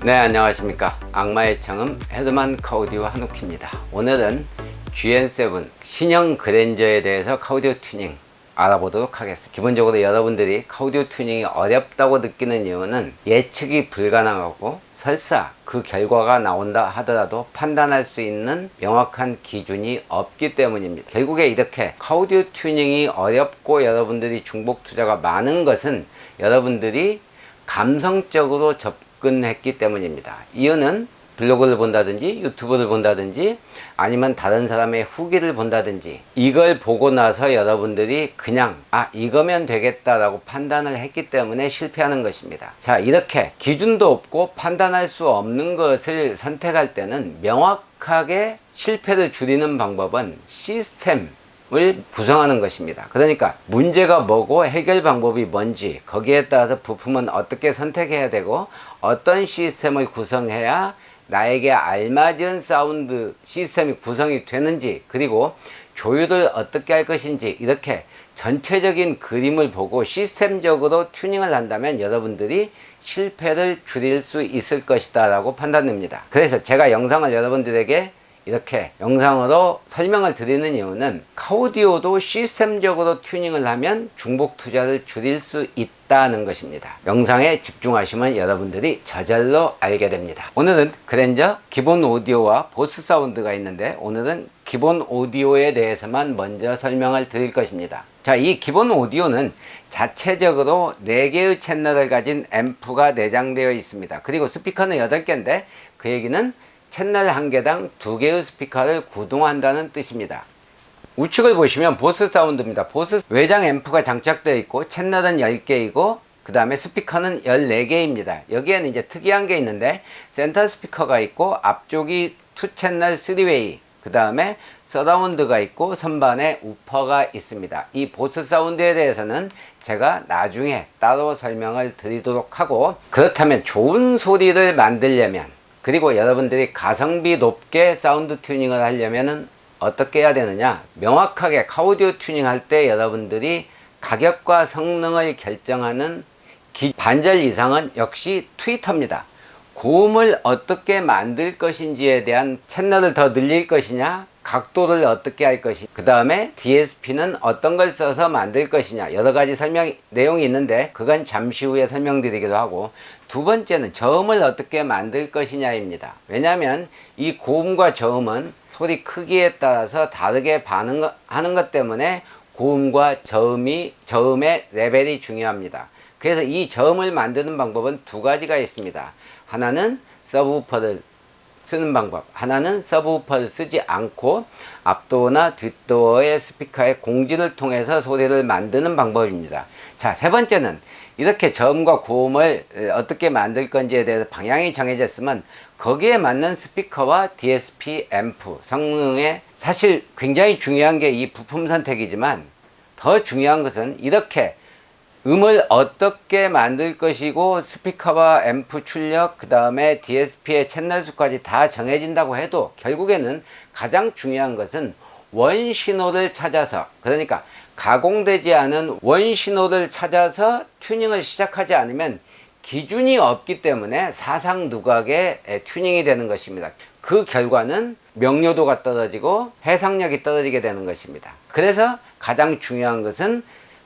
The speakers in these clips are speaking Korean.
네, 안녕하십니까. 악마의 청음 헤드만 카우디오 한옥희입니다. 오늘은 GN7 신형 그랜저에 대해서 카우디오 튜닝 알아보도록 하겠습니다. 기본적으로 여러분들이 카우디오 튜닝이 어렵다고 느끼는 이유는 예측이 불가능하고 설사 그 결과가 나온다 하더라도 판단할 수 있는 명확한 기준이 없기 때문입니다. 결국에 이렇게 카우디오 튜닝이 어렵고 여러분들이 중복 투자가 많은 것은 여러분들이 감성적으로 접근했기 때문입니다. 이유는 블로그를 본다든지 유튜브를 본다든지 아니면 다른 사람의 후기를 본다든지 이걸 보고 나서 여러분들이 그냥 이거면 되겠다라고 판단을 했기 때문에 실패하는 것입니다. 자, 이렇게 기준도 없고 판단할 수 없는 것을 선택할 때는 명확하게 실패를 줄이는 방법은 시스템을 구성하는 것입니다. 그러니까 문제가 뭐고 해결 방법이 뭔지 거기에 따라서 부품은 어떻게 선택해야 되고 어떤 시스템을 구성해야 나에게 알맞은 사운드 시스템이 구성이 되는지, 그리고 조율을 어떻게 할 것인지, 이렇게 전체적인 그림을 보고 시스템적으로 튜닝을 한다면 여러분들이 실패를 줄일 수 있을 것이다 라고 판단됩니다. 그래서 제가 영상을 여러분들에게 이렇게 영상으로 설명을 드리는 이유는 카우디오도 시스템적으로 튜닝을 하면 중복 투자를 줄일 수 있다는 것입니다. 영상에 집중하시면 여러분들이 저절로 알게 됩니다. 오늘은 그랜저 기본 오디오와 보스 사운드가 있는데 오늘은 기본 오디오에 대해서만 먼저 설명을 드릴 것입니다. 자, 이 기본 오디오는 자체적으로 4개의 채널을 가진 앰프가 내장되어 있습니다. 그리고 스피커는 8개인데 그 얘기는 채널 1개당 2개의 스피커를 구동한다는 뜻입니다. 우측을 보시면 보스 사운드입니다. 보스 외장 앰프가 장착되어 있고 채널은 10개이고 그 다음에 스피커는 14개입니다. 여기에는 이제 특이한 게 있는데 센터 스피커가 있고 앞쪽이 2채널 3웨이, 그 다음에 서라운드가 있고 선반에 우퍼가 있습니다. 이 보스 사운드에 대해서는 제가 나중에 따로 설명을 드리도록 하고, 그렇다면 좋은 소리를 만들려면, 그리고 여러분들이 가성비 높게 사운드 튜닝을 하려면 어떻게 해야 되느냐, 명확하게 카우디오 튜닝 할 때 여러분들이 가격과 성능을 결정하는 반절 이상은 역시 트위터입니다. 고음을 어떻게 만들 것인지에 대한 채널을 더 늘릴 것이냐, 각도를 어떻게 할 것이냐, 그 다음에 DSP는 어떤 걸 써서 만들 것이냐, 여러가지 내용이 있는데 그건 잠시 후에 설명드리기도 하고, 두 번째는 저음을 어떻게 만들 것이냐입니다. 왜냐하면 이 고음과 저음은 소리 크기에 따라서 다르게 반응하는 것 때문에 고음과 저음의 레벨이 중요합니다. 그래서 이 저음을 만드는 방법은 2가지가 있습니다. 하나는 서브우퍼를 쓰는 방법, 하나는 서브우퍼를 쓰지 않고 앞도어나 뒷도어의 스피커의 공지를 통해서 소리를 만드는 방법입니다. 자, 세 번째는 이렇게 저음과 고음을 어떻게 만들 건지에 대해서 방향이 정해졌으면 거기에 맞는 스피커와 DSP 앰프 성능에, 사실 굉장히 중요한 게 이 부품 선택이지만 더 중요한 것은 이렇게 음을 어떻게 만들 것이고 스피커와 앰프 출력, 그 다음에 DSP의 채널 수까지 다 정해진다고 해도 결국에는 가장 중요한 것은 원 신호를 찾아서, 그러니까 가공되지 않은 원 신호를 찾아서 튜닝을 시작하지 않으면 기준이 없기 때문에 사상 누각의 튜닝이 되는 것입니다. 그 결과는 명료도가 떨어지고 해상력이 떨어지게 되는 것입니다. 그래서 가장 중요한 것은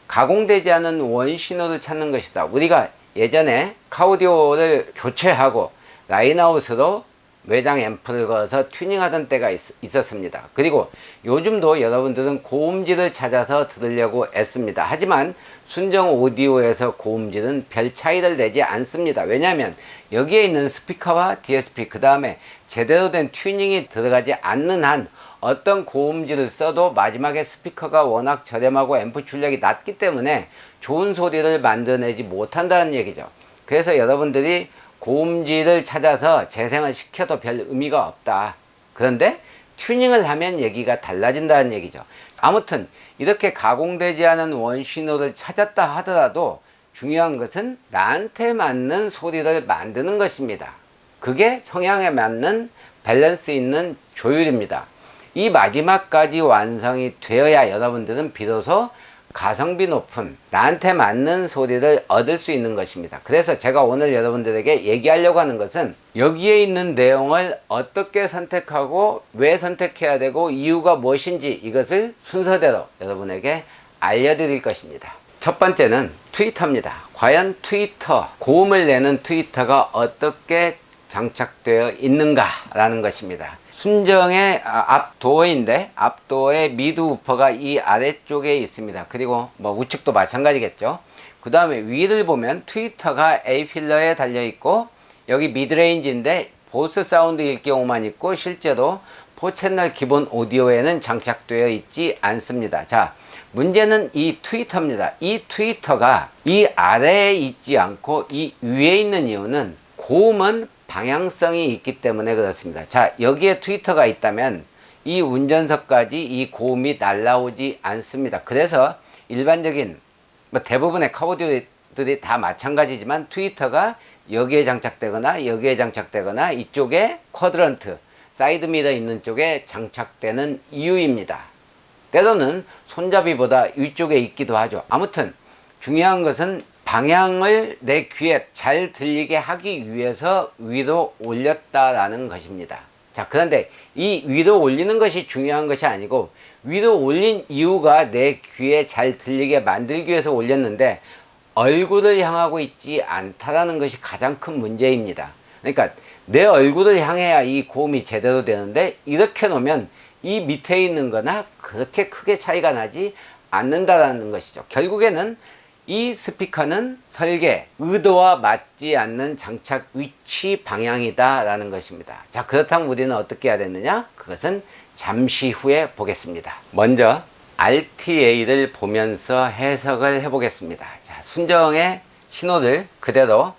가공되지 않은 원 신호를 찾는 것이다. 우리가 예전에 카우디오를 교체하고 라인아웃으로 외장 앰프를 걸어서 튜닝하던 때가 있었습니다. 그리고 요즘도 여러분들은 고음질을 찾아서 들으려고 애씁니다. 하지만 순정 오디오에서 고음질은 별 차이를 내지 않습니다. 왜냐하면 여기에 있는 스피커와 DSP, 그 다음에 제대로 된 튜닝이 들어가지 않는 한 어떤 고음질을 써도 마지막에 스피커가 워낙 저렴하고 앰프 출력이 낮기 때문에 좋은 소리를 만들어내지 못한다는 얘기죠. 그래서 여러분들이 고음질을 찾아서 재생을 시켜도 별 의미가 없다. 그런데 튜닝을 하면 얘기가 달라진다는 얘기죠. 아무튼 이렇게 가공되지 않은 원 신호를 찾았다 하더라도 중요한 것은 나한테 맞는 소리를 만드는 것입니다. 그게 성향에 맞는 밸런스 있는 조율입니다. 이 마지막까지 완성이 되어야 여러분들은 비로소 가성비 높은 나한테 맞는 소리를 얻을 수 있는 것입니다. 그래서 제가 오늘 여러분들에게 얘기하려고 하는 것은 여기에 있는 내용을 어떻게 선택하고 왜 선택해야 되고 이유가 무엇인지 이것을 순서대로 여러분에게 알려드릴 것입니다. 첫 번째는 트위터입니다. 과연 트위터, 고음을 내는 트위터가 어떻게 장착되어 있는가 라는 것입니다. 순정의 앞도어인데 앞도어의 미드 우퍼가 이 아래쪽에 있습니다. 그리고 뭐 우측도 마찬가지겠죠. 그 다음에 위를 보면 트위터가 A 필러에 달려 있고 여기 미드레인지인데 보스 사운드일 경우만 있고 실제로 4채널 기본 오디오에는 장착되어 있지 않습니다. 자, 문제는 이 트위터입니다. 이 트위터가 이 아래에 있지 않고 이 위에 있는 이유는 고음은 방향성이 있기 때문에 그렇습니다. 자, 여기에 트위터가 있다면 이 운전석까지 이 고음이 날라오지 않습니다. 그래서 일반적인 대부분의 카오디오들이 다 마찬가지지만 트위터가 여기에 장착되거나 여기에 장착되거나 이쪽에 쿼드런트 사이드 미러 있는 쪽에 장착되는 이유입니다. 때로는 손잡이보다 위쪽에 있기도 하죠. 아무튼 중요한 것은 방향을 내 귀에 잘 들리게 하기 위해서 위로 올렸다라는 것입니다. 자, 그런데 이 위로 올리는 것이 중요한 것이 아니고 위로 올린 이유가 내 귀에 잘 들리게 만들기 위해서 올렸는데 얼굴을 향하고 있지 않다라는 것이 가장 큰 문제입니다. 그러니까 내 얼굴을 향해야 이 고음이 제대로 되는데 이렇게 놓으면 이 밑에 있는 거나 그렇게 크게 차이가 나지 않는다라는 것이죠. 결국에는 이 스피커는 설계, 의도와 맞지 않는 장착 위치 방향이다 라는 것입니다. 자, 그렇다면 우리는 어떻게 해야 되느냐? 그것은 잠시 후에 보겠습니다. 먼저 RTA를 보면서 해석을 해 보겠습니다. 자, 순정의 신호를 그대로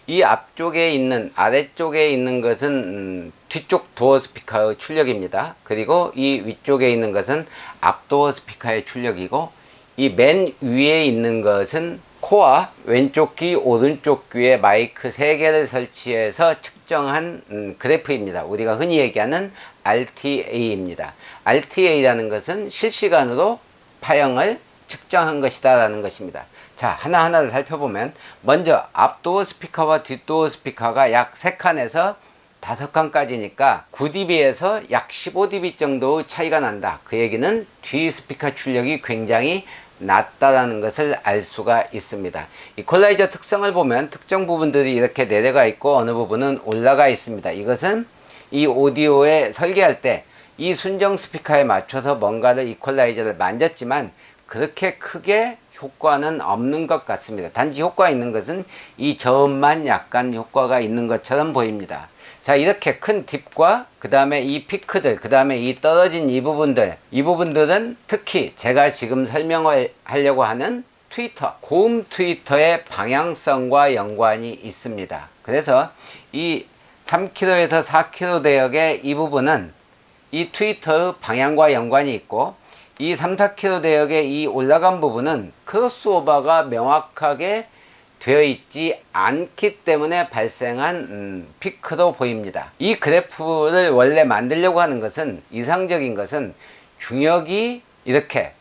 이 앞쪽에 있는 아래쪽에 있는 것은 뒤쪽 도어 스피커의 출력입니다. 그리고 이 위쪽에 있는 것은 앞도어 스피커의 출력이고 이 맨 위에 있는 것은 코와 왼쪽 귀, 오른쪽 귀에 마이크 3개를 설치해서 측정한 그래프입니다. 우리가 흔히 얘기하는 RTA입니다. RTA라는 것은 실시간으로 파형을 측정한 것이다 라는 것입니다. 자, 하나하나를 살펴보면 먼저 앞도어 스피커와 뒷도어 스피커가 약 3칸에서 5칸까지니까 9dB에서 약 15dB 정도 차이가 난다. 그 얘기는 뒤 스피커 출력이 굉장히 낮다라는 것을 알 수가 있습니다. 이퀄라이저 특성을 보면 특정 부분들이 이렇게 내려가 있고 어느 부분은 올라가 있습니다. 이것은 이 오디오에 설계할 때 이 순정 스피커에 맞춰서 뭔가를 이퀄라이저를 만졌지만 그렇게 크게 효과는 없는 것 같습니다. 단지 효과 있는 것은 이 저음만 약간 효과가 있는 것처럼 보입니다. 자, 이렇게 큰 딥과 그 다음에 이 피크들, 그 다음에 이 떨어진 이 부분들은 특히 제가 지금 설명을 하려고 하는 트위터, 고음 트위터의 방향성과 연관이 있습니다. 그래서 이 3kH에서 4kH 대역의 이 부분은 이 트위터의 방향과 연관이 있고 이 3, 4kH 대역의 이 올라간 부분은 크로스오버가 명확하게 되어 있지 않기 때문에 발생한 피크로 보입니다. 이 그래프를 원래 만들려고 하는 것은 이상적인 것은 중역이 이렇게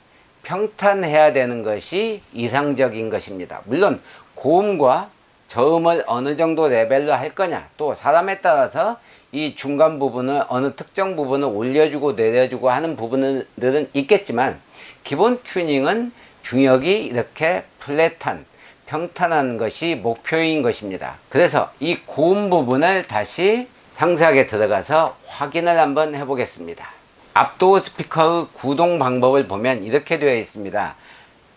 평탄해야 되는 것이 이상적인 것입니다. 물론 고음과 저음을 어느 정도 레벨로 할 거냐, 또 사람에 따라서 이 중간 부분을 어느 특정 부분을 올려주고 내려주고 하는 부분들은 있겠지만 기본 튜닝은 중역이 이렇게 플랫한 평탄한 것이 목표인 것입니다. 그래서 이 고음 부분을 다시 상세하게 들어가서 확인을 한번 해보겠습니다. 앞도어 스피커의 구동 방법을 보면 이렇게 되어 있습니다.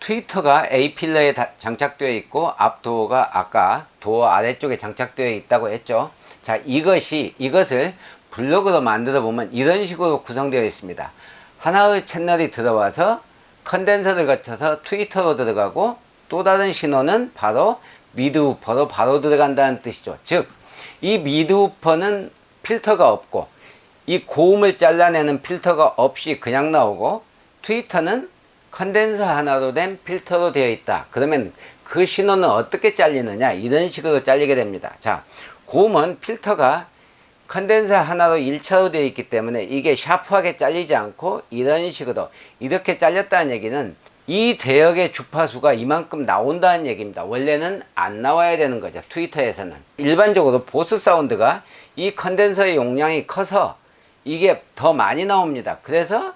트위터가 A 필러에 장착되어 있고 앞도어가 아까 도어 아래쪽에 장착되어 있다고 했죠. 자, 이것을 블록으로 만들어 보면 이런 식으로 구성되어 있습니다. 하나의 채널이 들어와서 컨덴서를 거쳐서 트위터로 들어가고 또 다른 신호는 바로 미드우퍼로 바로 들어간다는 뜻이죠. 즉, 이 미드우퍼는 필터가 없고 이 고음을 잘라내는 필터가 없이 그냥 나오고 트위터는 컨덴서 하나로 된 필터로 되어 있다. 그러면 그 신호는 어떻게 잘리느냐? 이런 식으로 잘리게 됩니다. 자, 고음은 필터가 컨덴서 하나로 1차로 되어 있기 때문에 이게 샤프하게 잘리지 않고 이런 식으로 이렇게 잘렸다는 얘기는 이 대역의 주파수가 이만큼 나온다는 얘기입니다. 원래는 안 나와야 되는 거죠. 트위터에서는. 일반적으로 보스 사운드가 이 컨덴서의 용량이 커서 이게 더 많이 나옵니다. 그래서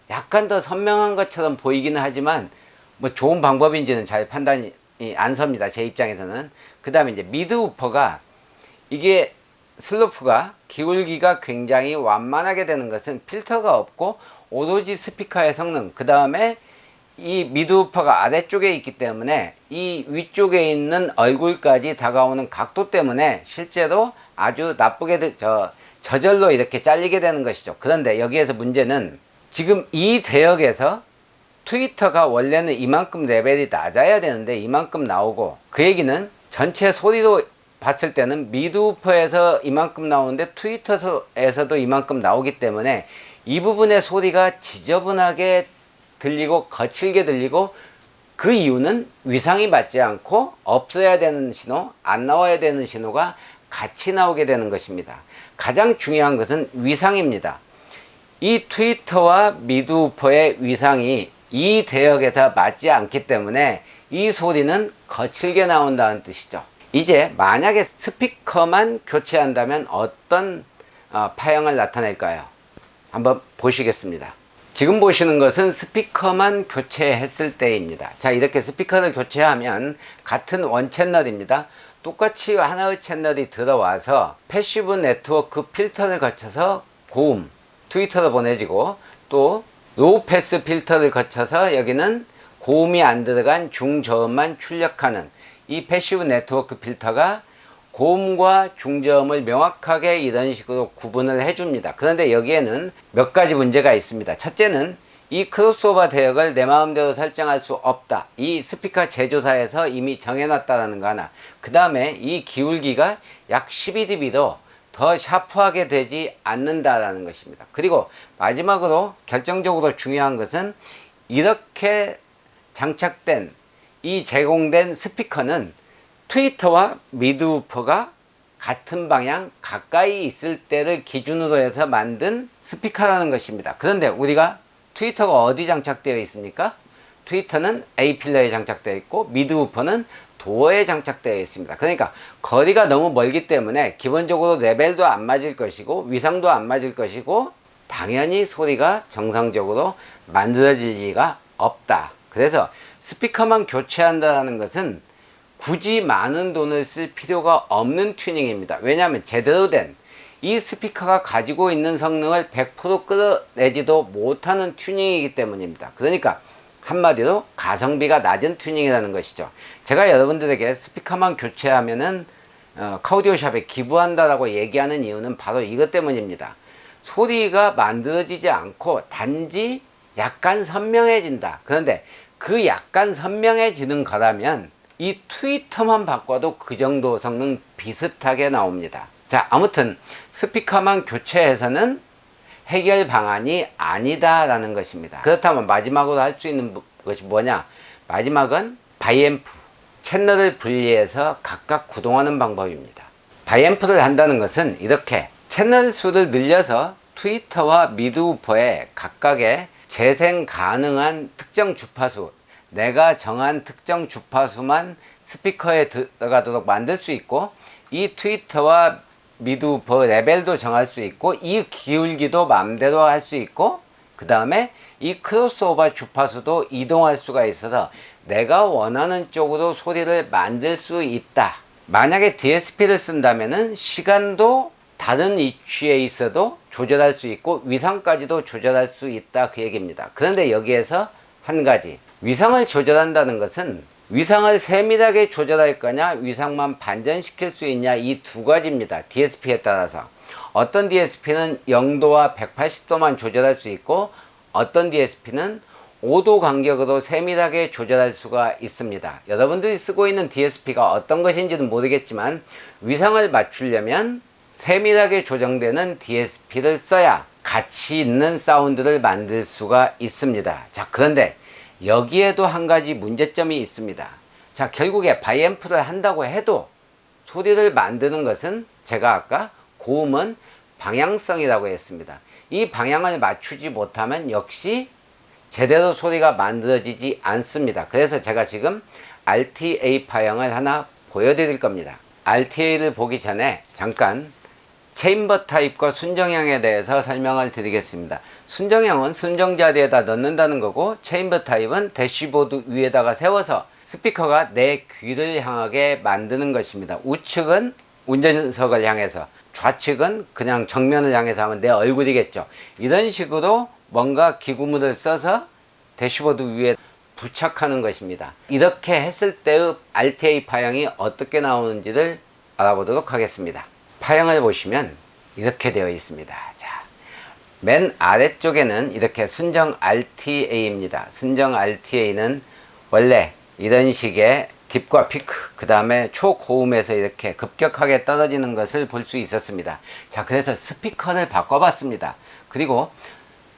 약간 더 선명한 것처럼 보이기는 하지만 뭐 좋은 방법인지는 잘 판단이 안 섭니다. 제 입장에서는. 그 다음에 이제 미드 우퍼가 이게 슬로프가 기울기가 굉장히 완만하게 되는 것은 필터가 없고 오로지 스피커의 성능, 그 다음에 이 미드 우퍼가 아래쪽에 있기 때문에 이 위쪽에 있는 얼굴까지 다가오는 각도 때문에 실제로 아주 나쁘게 저절로 이렇게 잘리게 되는 것이죠. 그런데 여기에서 문제는 지금 이 대역에서 트위터가 원래는 이만큼 레벨이 낮아야 되는데 이만큼 나오고, 그 얘기는 전체 소리로 봤을 때는 미드 우퍼에서 이만큼 나오는데 트위터에서도 이만큼 나오기 때문에 이 부분의 소리가 지저분하게 들리고 거칠게 들리고, 그 이유는 위상이 맞지 않고 없어야 되는 신호, 안 나와야 되는 신호가 같이 나오게 되는 것입니다. 가장 중요한 것은 위상입니다. 이 트위터와 미드 우퍼의 위상이 이 대역에서 맞지 않기 때문에 이 소리는 거칠게 나온다는 뜻이죠. 이제 만약에 스피커만 교체한다면 어떤 파형을 나타낼까요? 한번 보시겠습니다. 지금 보시는 것은 스피커만 교체했을 때입니다. 자, 이렇게 스피커를 교체하면 같은 원 채널입니다. 똑같이 하나의 채널이 들어와서 패시브 네트워크 필터를 거쳐서 고음 트위터로 보내지고, 또 로우 패스 필터를 거쳐서 여기는 고음이 안 들어간 중저음만 출력하는 이 패시브 네트워크 필터가 고음과 중저음을 명확하게 이런 식으로 구분을 해줍니다. 그런데 여기에는 몇 가지 문제가 있습니다. 첫째는 이 크로스오버 대역을 내 마음대로 설정할 수 없다. 이 스피커 제조사에서 이미 정해놨다는 거 하나. 그 다음에 이 기울기가 약 12dB로 더 샤프하게 되지 않는다라는 것입니다. 그리고 마지막으로 결정적으로 중요한 것은 이렇게 장착된 이 제공된 스피커는 트위터와 미드 우퍼가 같은 방향 가까이 있을 때를 기준으로 해서 만든 스피커라는 것입니다. 그런데 우리가 트위터가 어디 장착되어 있습니까? 트위터는 A필러에 장착되어 있고 미드 우퍼는 도어에 장착되어 있습니다. 그러니까 거리가 너무 멀기 때문에 기본적으로 레벨도 안 맞을 것이고 위상도 안 맞을 것이고 당연히 소리가 정상적으로 만들어질 리가 없다. 그래서 스피커만 교체한다는 것은 굳이 많은 돈을 쓸 필요가 없는 튜닝입니다. 왜냐하면 제대로 된 이 스피커가 가지고 있는 성능을 100% 끌어내지도 못하는 튜닝이기 때문입니다. 그러니까 한마디로 가성비가 낮은 튜닝이라는 것이죠. 제가 여러분들에게 스피커만 교체하면은 카우디오샵에 기부한다라고 얘기하는 이유는 바로 이것 때문입니다. 소리가 만들어지지 않고 단지 약간 선명해진다. 그런데 그 약간 선명해지는 거라면 이 트위터만 바꿔도 그 정도 성능 비슷하게 나옵니다. 자, 아무튼 스피커만 교체해서는 해결 방안이 아니다라는 것입니다. 그렇다면 마지막으로 할 수 있는 것이 뭐냐? 마지막은 바이앰프, 채널을 분리해서 각각 구동하는 방법입니다. 바이앰프를 한다는 것은 이렇게 채널 수를 늘려서 트위터와 미드 우퍼에 각각의 재생 가능한 특정 주파수, 내가 정한 특정 주파수만 스피커에 들어가도록 만들 수 있고, 이 트위터와 미드 우퍼 레벨도 정할 수 있고, 이 기울기도 마음대로 할 수 있고, 그 다음에 이 크로스오버 주파수도 이동할 수가 있어서 내가 원하는 쪽으로 소리를 만들 수 있다. 만약에 DSP를 쓴다면은 시간도 다른 위치에 있어도 조절할 수 있고 위상까지도 조절할 수 있다, 그 얘기입니다. 그런데 여기에서 한 가지, 위상을 조절한다는 것은 위상을 세밀하게 조절할 거냐, 위상만 반전시킬 수 있냐, 이 두 가지입니다. DSP에 따라서. 어떤 DSP는 0도와 180도만 조절할 수 있고, 어떤 DSP는 5도 간격으로 세밀하게 조절할 수가 있습니다. 여러분들이 쓰고 있는 DSP가 어떤 것인지는 모르겠지만 위상을 맞추려면 세밀하게 조정되는 DSP를 써야 가치 있는 사운드를 만들 수가 있습니다. 자, 그런데 여기에도 한 가지 문제점이 있습니다. 자, 결국에 바이앰프를 한다고 해도 소리를 만드는 것은 제가 아까 고음은 방향성이라고 했습니다. 이 방향을 맞추지 못하면 역시 제대로 소리가 만들어지지 않습니다. 그래서 제가 지금 RTA 파형을 하나 보여드릴 겁니다. RTA를 보기 전에 잠깐 체인버 타입과 순정형에 대해서 설명을 드리겠습니다. 순정형은 순정 자리에다 넣는다는 거고, 체인버 타입은 대시보드 위에다가 세워서 스피커가 내 귀를 향하게 만드는 것입니다. 우측은 운전석을 향해서, 좌측은 그냥 정면을 향해서 하면 내 얼굴이겠죠. 이런 식으로 뭔가 기구물을 써서 대시보드 위에 부착하는 것입니다. 이렇게 했을 때의 RTA 파형이 어떻게 나오는지를 알아보도록 하겠습니다. 파형을 보시면 이렇게 되어 있습니다. 자, 맨 아래쪽에는 이렇게 순정 RTA입니다. 순정 RTA는 원래 이런 식의 딥과 피크, 그 다음에 초고음에서 이렇게 급격하게 떨어지는 것을 볼 수 있었습니다. 자, 그래서 스피커를 바꿔봤습니다. 그리고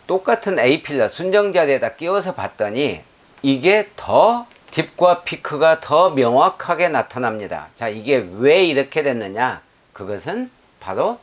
똑같은 A필러 순정 자리에다 끼워서 봤더니 이게 더 딥과 피크가 더 명확하게 나타납니다. 자, 이게 왜 이렇게 됐느냐? 그것은 바로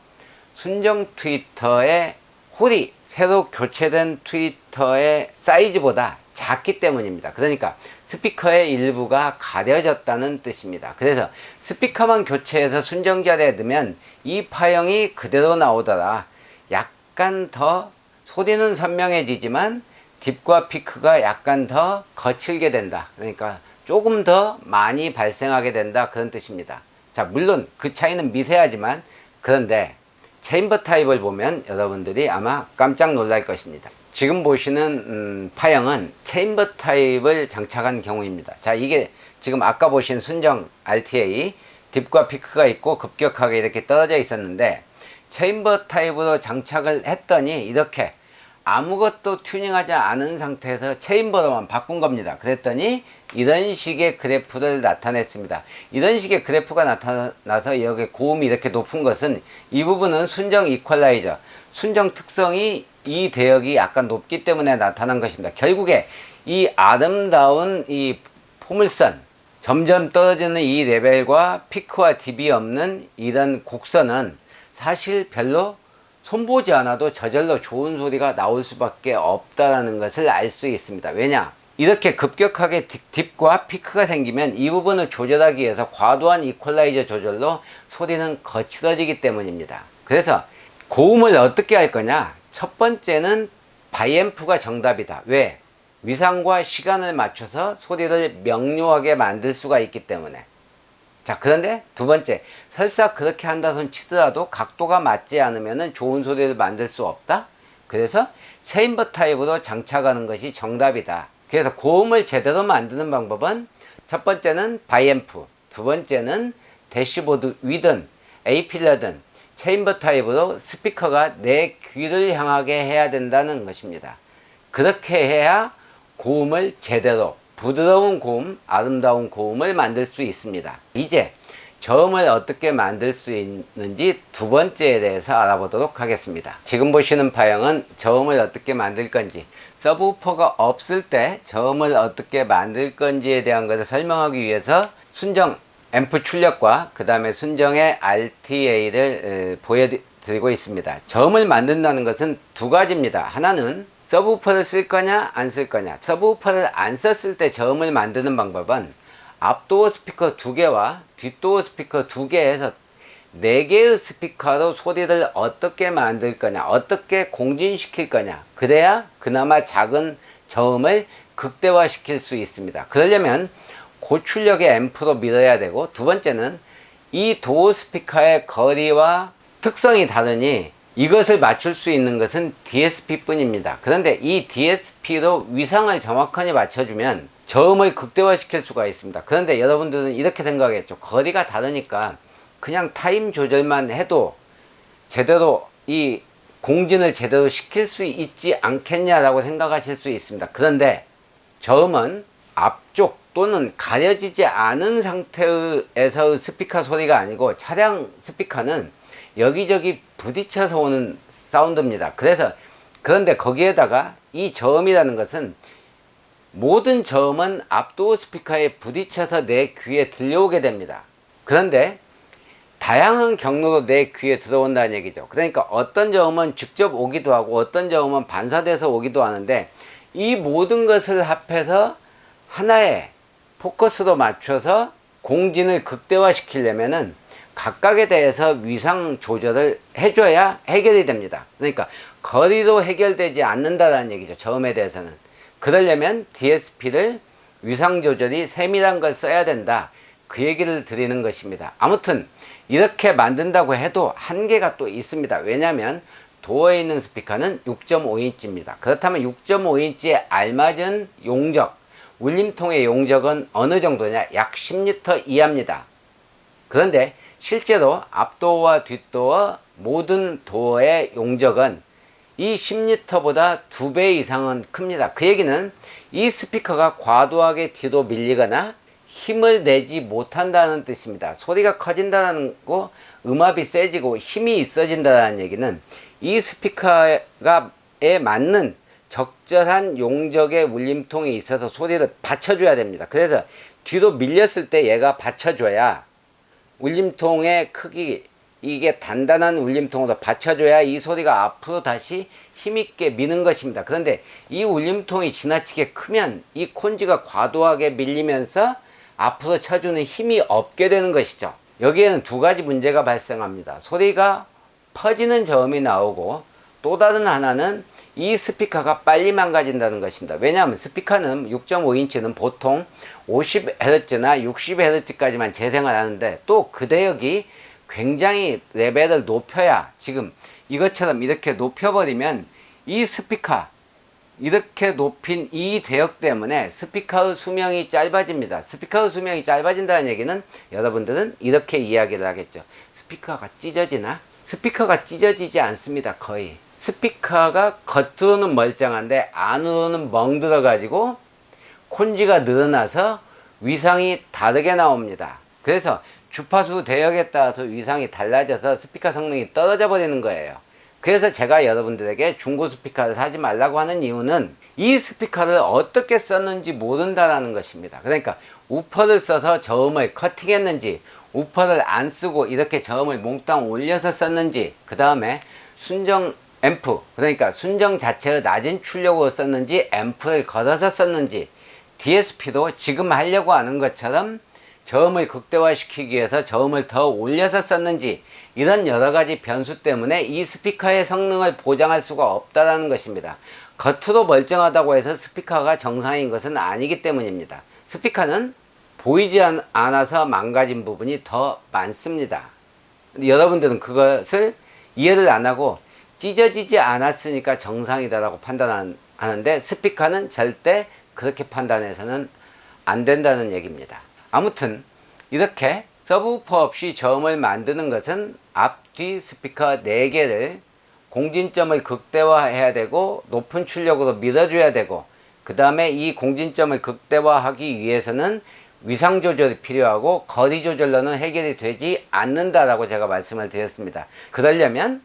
순정 트위터의 홀이 새로 교체된 트위터의 사이즈보다 작기 때문입니다. 그러니까 스피커의 일부가 가려졌다는 뜻입니다. 그래서 스피커만 교체해서 순정 자리에 넣으면 이 파형이 그대로 나오더라. 약간 더 소리는 선명해지지만 딥과 피크가 약간 더 거칠게 된다. 그러니까 조금 더 많이 발생하게 된다, 그런 뜻입니다. 자, 물론 그 차이는 미세하지만, 그런데 체인버 타입을 보면 여러분들이 아마 깜짝 놀랄 것입니다. 지금 보시는 파형은 체인버 타입을 장착한 경우입니다. 자, 이게 지금 아까 보신 순정 RTA 딥과 피크가 있고 급격하게 이렇게 떨어져 있었는데, 체인버 타입으로 장착을 했더니 이렇게 아무것도 튜닝하지 않은 상태에서 체인버로만 바꾼 겁니다. 그랬더니 이런 식의 그래프를 나타냈습니다. 이런 식의 그래프가 나타나서 여기 고음이 이렇게 높은 것은, 이 부분은 순정 이퀄라이저, 순정 특성이 이 대역이 약간 높기 때문에 나타난 것입니다. 결국에 이 아름다운 이 포물선, 점점 떨어지는 이 레벨과 피크와 딥이 없는 이런 곡선은 사실 별로 손보지 않아도 저절로 좋은 소리가 나올 수밖에 없다는 것을 알 수 있습니다. 왜냐? 이렇게 급격하게 딥과 피크가 생기면 이 부분을 조절하기 위해서 과도한 이퀄라이저 조절로 소리는 거칠어지기 때문입니다. 그래서 고음을 어떻게 할 거냐? 첫 번째는 바이앰프가 정답이다. 왜? 위상과 시간을 맞춰서 소리를 명료하게 만들 수가 있기 때문에. 자, 그런데 두 번째, 설사 그렇게 한다 손 치더라도 각도가 맞지 않으면 좋은 소리를 만들 수 없다. 그래서 체인버 타입으로 장착하는 것이 정답이다. 그래서 고음을 제대로 만드는 방법은, 첫 번째는 바이앰프, 두 번째는 대시보드 위든 A필러든 체인버 타입으로 스피커가 내 귀를 향하게 해야 된다는 것입니다. 그렇게 해야 고음을 제대로, 부드러운 고음, 아름다운 고음을 만들 수 있습니다. 이제 저음을 어떻게 만들 수 있는지 두 번째에 대해서 알아보도록 하겠습니다. 지금 보시는 파형은 저음을 어떻게 만들 건지, 서브우퍼가 없을 때 저음을 어떻게 만들 건지에 대한 것을 설명하기 위해서 순정 앰프 출력과 그 다음에 순정의 RTA를 보여드리고 있습니다. 저음을 만든다는 것은 두 가지입니다. 하나는 서브우퍼를 쓸 거냐 안 쓸 거냐. 서브우퍼를 안 썼을 때 저음을 만드는 방법은 앞도어 스피커 2개와 뒷도어 스피커 2개 해서 4개의 스피커로 소리를 어떻게 만들 거냐, 어떻게 공진시킬 거냐, 그래야 그나마 작은 저음을 극대화 시킬 수 있습니다. 그러려면 고출력의 앰프로 밀어야 되고, 두 번째는 이 도어 스피커의 거리와 특성이 다르니 이것을 맞출 수 있는 것은 DSP 뿐입니다. 그런데 이 DSP로 위상을 정확하게 맞춰주면 저음을 극대화 시킬 수가 있습니다. 그런데 여러분들은 이렇게 생각했죠. 거리가 다르니까 그냥 타임 조절만 해도 제대로 이 공진을 제대로 시킬 수 있지 않겠냐라고 생각하실 수 있습니다. 그런데 저음은 앞쪽 또는 가려지지 않은 상태에서 스피커 소리가 아니고, 차량 스피커는 여기저기 부딪혀서 오는 사운드입니다. 그런데 거기에다가 이 저음이라는 것은, 모든 저음은 앞도어 스피커에 부딪혀서 내 귀에 들려오게 됩니다. 그런데 다양한 경로로 내 귀에 들어온다는 얘기죠. 그러니까 어떤 저음은 직접 오기도 하고 어떤 저음은 반사돼서 오기도 하는데, 이 모든 것을 합해서 하나의 포커스로 맞춰서 공진을 극대화시키려면은 각각에 대해서 위상 조절을 해줘야 해결이 됩니다. 그러니까 거리도 해결되지 않는다는 얘기죠. 저음에 대해서는. 그러려면 DSP를 위상 조절이 세밀한 걸 써야 된다. 그 얘기를 드리는 것입니다. 아무튼 이렇게 만든다고 해도 한계가 또 있습니다. 왜냐하면 도어에 있는 스피커는 6.5인치입니다. 그렇다면 6.5인치에 알맞은 용적, 울림통의 용적은 어느 정도냐? 약 10리터 이하입니다. 그런데 실제로 앞도어와 뒷도어 모든 도어의 용적은 이 10리터보다 2배 이상은 큽니다. 그 얘기는 이 스피커가 과도하게 뒤로 밀리거나 힘을 내지 못한다는 뜻입니다. 소리가 커진다는 거, 음압이 세지고 힘이 있어진다는 얘기는 이 스피커에 맞는 적절한 용적의 울림통이 있어서 소리를 받쳐줘야 됩니다. 그래서 뒤로 밀렸을 때 얘가 받쳐줘야 울림통의 크기, 이게 단단한 울림통으로 받쳐줘야 이 소리가 앞으로 다시 힘있게 미는 것입니다. 그런데 이 울림통이 지나치게 크면 이 콘지가 과도하게 밀리면서 앞으로 쳐주는 힘이 없게 되는 것이죠. 여기에는 두 가지 문제가 발생합니다. 소리가 퍼지는 저음이 나오고 또 다른 하나는 이 스피커가 빨리 망가진다는 것입니다. 왜냐하면 스피커는 6.5인치는 보통 50Hz나 60Hz까지만 재생을 하는데 또 그 대역이 굉장히 레벨을 높여야, 지금 이것처럼 이렇게 높여버리면 이 스피커, 이렇게 높인 이 대역 때문에 스피커의 수명이 짧아집니다. 스피커의 수명이 짧아진다는 얘기는 여러분들은 이렇게 이야기를 하겠죠. 스피커가 찢어지나? 스피커가 찢어지지 않습니다. 거의. 스피커가 겉으로는 멀쩡한데 안으로는 멍들어 가지고 콘지가 늘어나서 위상이 다르게 나옵니다. 그래서 주파수 대역에 따라서 위상이 달라져서 스피커 성능이 떨어져 버리는 거예요. 그래서 제가 여러분들에게 중고 스피커를 사지 말라고 하는 이유는 이 스피커를 어떻게 썼는지 모른다라는 것입니다. 그러니까 우퍼를 써서 저음을 커팅했는지, 우퍼를 안 쓰고 이렇게 저음을 몽땅 올려서 썼는지, 그 다음에 순정 앰프, 그러니까 순정 자체의 낮은 출력으로 썼는지 앰프를 걸어서 썼는지, DSP도 지금 하려고 하는 것처럼 저음을 극대화시키기 위해서 저음을 더 올려서 썼는지, 이런 여러가지 변수 때문에 이 스피커의 성능을 보장할 수가 없다는 것입니다. 겉으로 멀쩡하다고 해서 스피커가 정상인 것은 아니기 때문입니다. 스피커는 보이지 않아서 망가진 부분이 더 많습니다. 여러분들은 그것을 이해를 안 하고 찢어지지 않았으니까 정상이다라고 판단하는데, 스피커는 절대 그렇게 판단해서는 안 된다는 얘기입니다. 아무튼 이렇게 서브우퍼 없이 저음을 만드는 것은 앞뒤 스피커 4개를 공진점을 극대화해야 되고 높은 출력으로 밀어줘야 되고, 그 다음에 이 공진점을 극대화하기 위해서는 위상 조절이 필요하고 거리 조절로는 해결이 되지 않는다라고 제가 말씀을 드렸습니다. 그러려면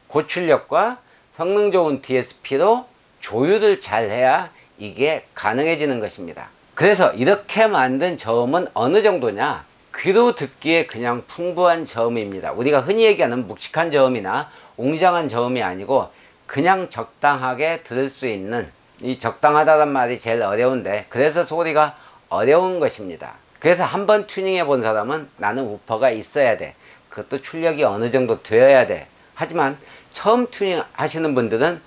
고출력과 성능 좋은 DSP로 조율을 잘 해야 이게 가능해지는 것입니다. 그래서 이렇게 만든 저음은 어느 정도냐? 귀로 듣기에 그냥 풍부한 저음입니다. 우리가 흔히 얘기하는 묵직한 저음이나 웅장한 저음이 아니고 그냥 적당하게 들을 수 있는, 이 적당하다는 말이 제일 어려운데 그래서 소리가 어려운 것입니다. 그래서 한번 튜닝해 본 사람은 나는 우퍼가 있어야 돼, 그것도 출력이 어느 정도 되어야 돼. 하지만 처음 튜닝 하시는 분들은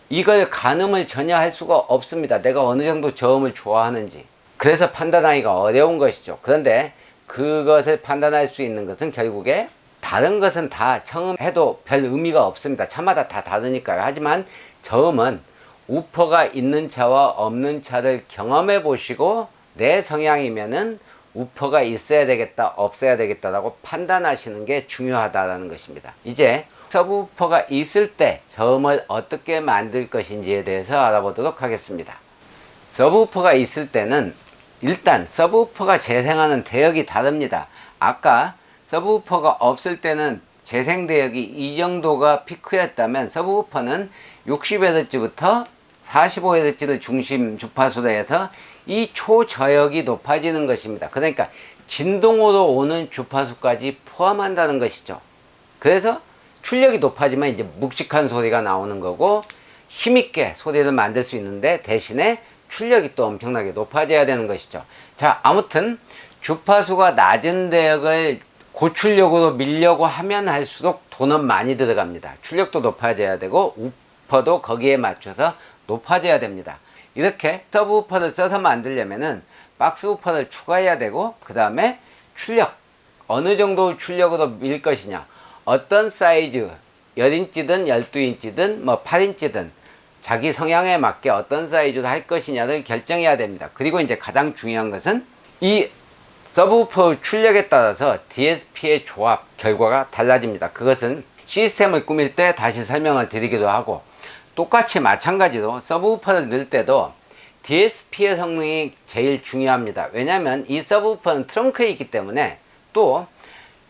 이걸 가늠을 전혀 할 수가 없습니다. 내가 어느 정도 저음을 좋아하는지. 그래서 판단하기가 어려운 것이죠. 그런데 그것을 판단할 수 있는 것은 결국에 다른 것은 다 청음해도 별 의미가 없습니다. 차마다 다 다르니까요. 하지만 저음은 우퍼가 있는 차와 없는 차를 경험해 보시고 내 성향이면은 우퍼가 있어야 되겠다, 없어야 되겠다라고 판단하시는 게 중요하다는 것입니다. 이제 서브우퍼가 있을 때 저음을 어떻게 만들 것인지에 대해서 알아보도록 하겠습니다. 서브우퍼가 있을 때는 일단 서브우퍼가 재생하는 대역이 다릅니다. 아까 서브우퍼가 없을 때는 재생 대역이 이 정도가 피크였다면 서브우퍼는 60Hz부터 45Hz를 중심 주파수로 해서 이 초저역이 높아지는 것입니다. 그러니까 진동으로 오는 주파수까지 포함한다는 것이죠. 그래서 출력이 높아지면 이제 묵직한 소리가 나오는 거고, 힘있게 소리를 만들 수 있는데 대신에 출력이 또 엄청나게 높아져야 되는 것이죠. 자, 아무튼 주파수가 낮은 대역을 고출력으로 밀려고 하면 할수록 돈은 많이 들어갑니다. 출력도 높아져야 되고 우퍼도 거기에 맞춰서 높아져야 됩니다. 이렇게 서브우퍼를 써서 만들려면은 박스 우퍼를 추가해야 되고, 그 다음에 출력, 어느 정도 출력으로 밀 것이냐, 어떤 사이즈, 10인치든 12인치든 뭐 8인치든 자기 성향에 맞게 어떤 사이즈로 할 것이냐를 결정해야 됩니다. 그리고 이제 가장 중요한 것은 이 서브우퍼 출력에 따라서 DSP의 조합 결과가 달라집니다. 그것은 시스템을 꾸밀 때 다시 설명을 드리기도 하고, 똑같이 마찬가지로 서브우퍼를 넣을 때도 DSP의 성능이 제일 중요합니다. 왜냐하면 이 서브우퍼는 트렁크에 있기 때문에 또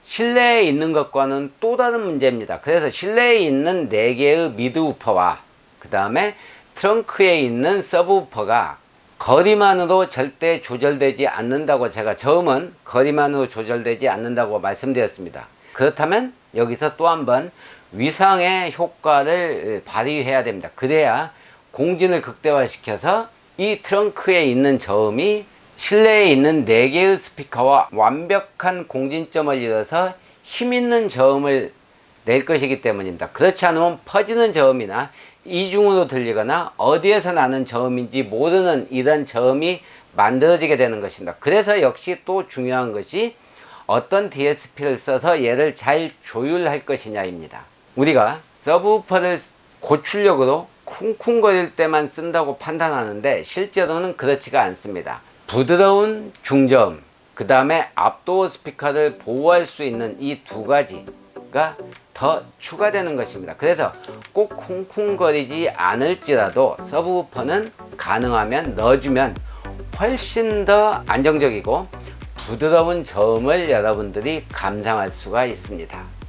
실내에 있는 것과는 또 다른 문제입니다. 그래서 실내에 있는 4개의 미드우퍼와 그 다음에 트렁크에 있는 서브우퍼가 거리만으로 절대 조절되지 않는다고, 제가 처음은 거리만으로 조절되지 않는다고 말씀드렸습니다. 그렇다면 여기서 또 한번 위상의 효과를 발휘해야 됩니다. 그래야 공진을 극대화시켜서 이 트렁크에 있는 저음이 실내에 있는 4개의 스피커와 완벽한 공진점을 이뤄서 힘있는 저음을 낼 것이기 때문입니다. 그렇지 않으면 퍼지는 저음이나 이중으로 들리거나 어디에서 나는 저음인지 모르는 이런 저음이 만들어지게 되는 것입니다. 그래서 역시 또 중요한 것이 어떤 DSP를 써서 얘를 잘 조율할 것이냐입니다. 우리가 서브우퍼를 고출력으로 쿵쿵거릴 때만 쓴다고 판단하는데 실제로는 그렇지가 않습니다. 부드러운 중저음, 그 다음에 압도어 스피커를 보호할 수 있는 이 두 가지가 더 추가되는 것입니다. 그래서 꼭 쿵쿵거리지 않을지라도 서브우퍼는 가능하면 넣어주면 훨씬 더 안정적이고 부드러운 저음을 여러분들이 감상할 수가 있습니다.